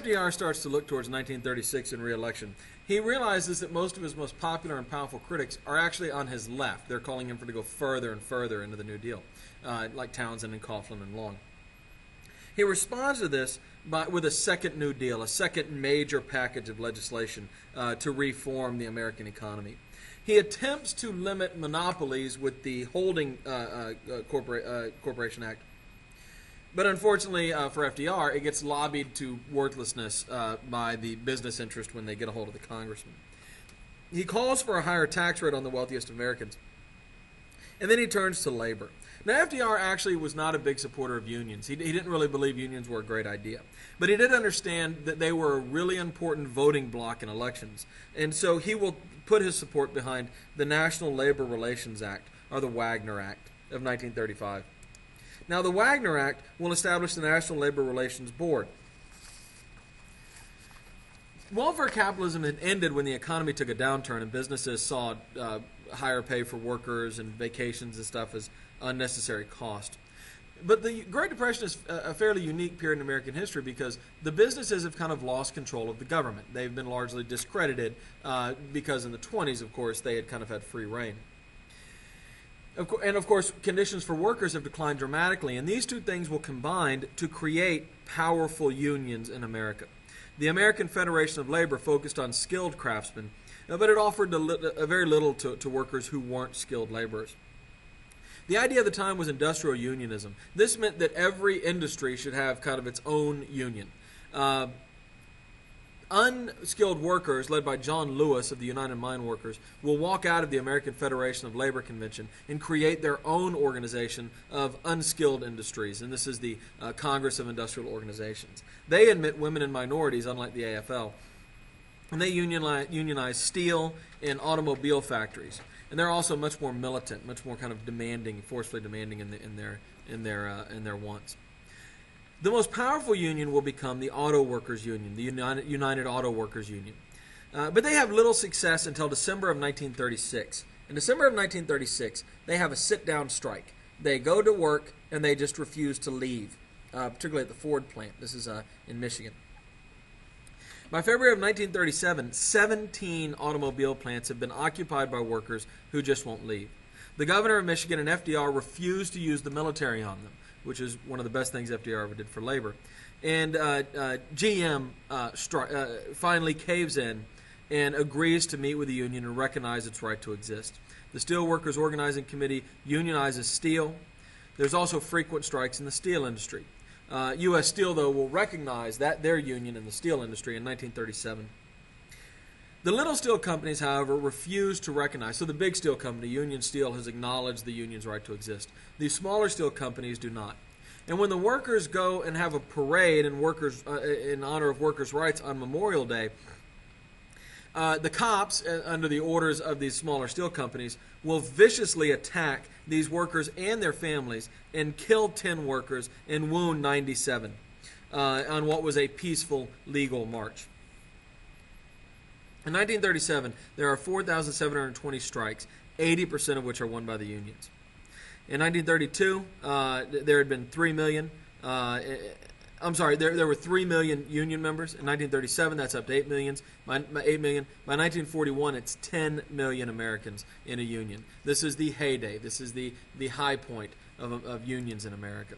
FDR starts to look towards 1936 and re-election, he realizes that most of his most popular and powerful critics are actually on his left. They're calling him for to go further and further into the New Deal, like Townsend and Coughlin and Long. He responds to this with a second New Deal, a second major package of legislation to reform the American economy. He attempts to limit monopolies with the Holding Corporation Act. But unfortunately for FDR, it gets lobbied to worthlessness by the business interest when they get a hold of the congressman. He calls for a higher tax rate on the wealthiest Americans. And then he turns to labor. Now, FDR actually was not a big supporter of unions. He didn't really believe unions were a great idea. But he did understand that they were a really important voting bloc in elections. And so he will put his support behind the National Labor Relations Act, or the Wagner Act of 1935. Now, the Wagner Act will establish the National Labor Relations Board. Welfare capitalism had ended when the economy took a downturn and businesses saw higher pay for workers and vacations and stuff as unnecessary cost. But the Great Depression is a fairly unique period in American history because the businesses have kind of lost control of the government. They've been largely discredited because in the 20s, of course, they had kind of had free reign. And of course, conditions for workers have declined dramatically, and these two things will combine to create powerful unions in America. The American Federation of Labor focused on skilled craftsmen, but it offered very little to workers who weren't skilled laborers. The idea of the time was industrial unionism. This meant that every industry should have kind of its own union. Unskilled workers, led by John Lewis of the United Mine Workers, will walk out of the American Federation of Labor Convention and create their own organization of unskilled industries, and this is the Congress of Industrial Organizations. They admit women and minorities, unlike the AFL, and they unionize steel and automobile factories. And they're also much more militant, much more kind of demanding, forcefully demanding in their wants. The most powerful union will become the Auto Workers Union, the United Auto Workers Union. But they have little success until December of 1936. In December of 1936, they have a sit-down strike. They go to work and they just refuse to leave, particularly at the Ford plant. This is in Michigan. By February of 1937, 17 automobile plants have been occupied by workers who just won't leave. The governor of Michigan and FDR refused to use the military on them, which is one of the best things FDR ever did for labor. And GM finally caves in and agrees to meet with the union and recognize its right to exist. The Steelworkers Organizing Committee unionizes steel. There's also frequent strikes in the steel industry. U.S. Steel, though, will recognize that their union in the steel industry in 1937. The little steel companies, however, refuse to recognize. So the big steel company, Union Steel, has acknowledged the union's right to exist. The smaller steel companies do not. And when the workers go and have a parade in honor of workers' rights on Memorial Day, the cops, under the orders of these smaller steel companies, will viciously attack these workers and their families and kill 10 workers and wound 97 on what was a peaceful, legal march. In 1937, there are 4,720 strikes, 80% of which are won by the unions. In 1932, there had been 3 million. There were 3 million union members. In 1937, that's up to 8 million. By 1941, it's 10 million Americans in a union. This is the heyday. This is the high point of unions in America.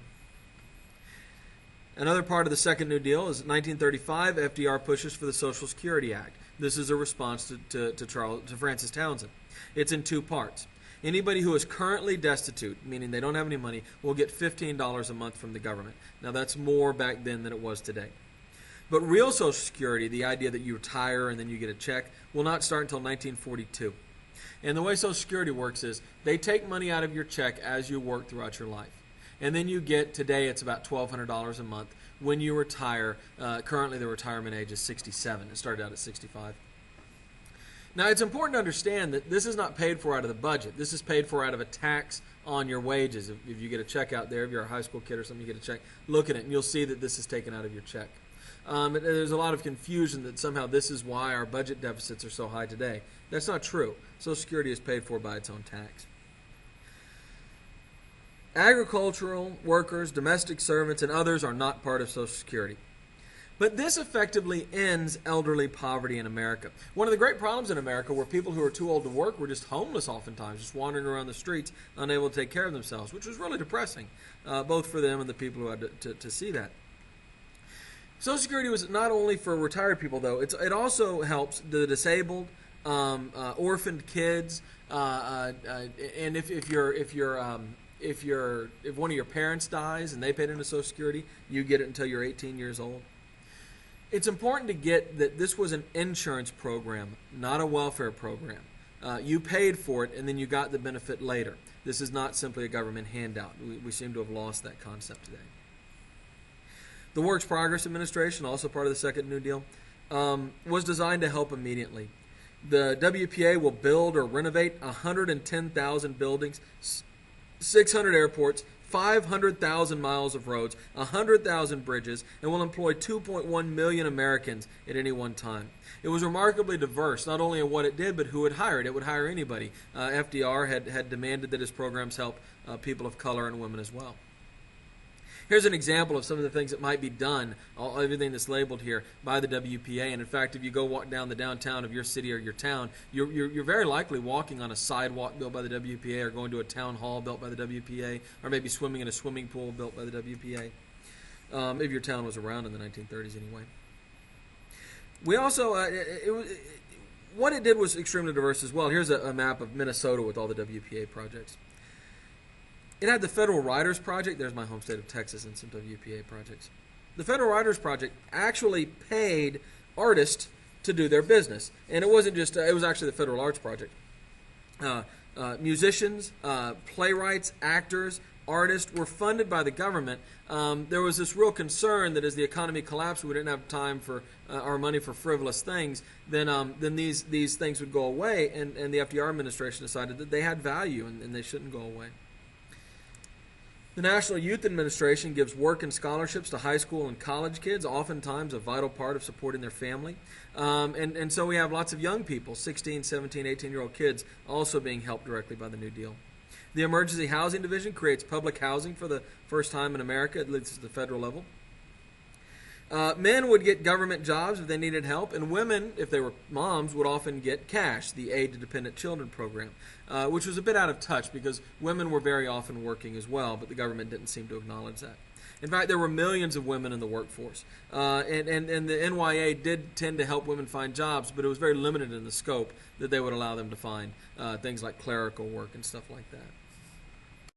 Another part of the Second New Deal is 1935, FDR pushes for the Social Security Act. This is a response to Francis Townsend. It's in two parts. Anybody who is currently destitute, meaning they don't have any money, will get $15 a month from the government. Now, that's more back then than it was today. But real Social Security, the idea that you retire and then you get a check, will not start until 1942. And the way Social Security works is they take money out of your check as you work throughout your life. And then you get, today it's about $1,200 a month. When you retire, currently the retirement age is 67. It started out at 65. Now, it's important to understand that this is not paid for out of the budget. This is paid for out of a tax on your wages. If you get a check out there, if you're a high school kid or something, you get a check, look at it, and you'll see that this is taken out of your check. There's a lot of confusion that somehow this is why our budget deficits are so high today. That's not true. Social Security is paid for by its own tax. Agricultural workers, domestic servants, and others are not part of Social Security. But this effectively ends elderly poverty in America. One of the great problems in America were people who were too old to work were just homeless oftentimes, just wandering around the streets, unable to take care of themselves, which was really depressing, both for them and the people who had to see that. Social Security was not only for retired people, though. It also helps the disabled, orphaned kids, and if one of your parents dies and they paid into Social Security, you get it until you're 18 years old. It's important to get that this was an insurance program, not a welfare program. You paid for it, and then you got the benefit later. This is not simply a government handout. We seem to have lost that concept today. The Works Progress Administration, also part of the Second New Deal, was designed to help immediately. The WPA will build or renovate 110,000 buildings, 600 airports, 500,000 miles of roads, 100,000 bridges, and will employ 2.1 million Americans at any one time. It was remarkably diverse, not only in what it did, but who it hired. It would hire anybody. FDR had demanded that his programs help people of color and women as well. Here's an example of some of the things that might be done, everything that's labeled here, by the WPA. And in fact, if you go walk down the downtown of your city or your town, you're very likely walking on a sidewalk built by the WPA, or going to a town hall built by the WPA, or maybe swimming in a swimming pool built by the WPA, if your town was around in the 1930s anyway. We also, what it did was extremely diverse as well. Here's a map of Minnesota with all the WPA projects. It had the Federal Writers Project. There's my home state of Texas and some WPA projects. The Federal Writers Project actually paid artists to do their business. And it wasn't just, it was actually the Federal Arts Project. Musicians, playwrights, actors, artists were funded by the government. There was this real concern that as the economy collapsed, we didn't have time for our money for frivolous things, then these things would go away. And the FDR administration decided that they had value and they shouldn't go away. The National Youth Administration gives work and scholarships to high school and college kids, oftentimes a vital part of supporting their family. And so we have lots of young people, 16, 17, 18-year-old kids, also being helped directly by the New Deal. The Emergency Housing Division creates public housing for the first time in America, at least at the federal level. Men would get government jobs if they needed help, and women, if they were moms, would often get cash, the Aid to Dependent Children program, which was a bit out of touch because women were very often working as well, but the government didn't seem to acknowledge that. In fact, there were millions of women in the workforce, and the NYA did tend to help women find jobs, but it was very limited in the scope that they would allow them to find, things like clerical work and stuff like that.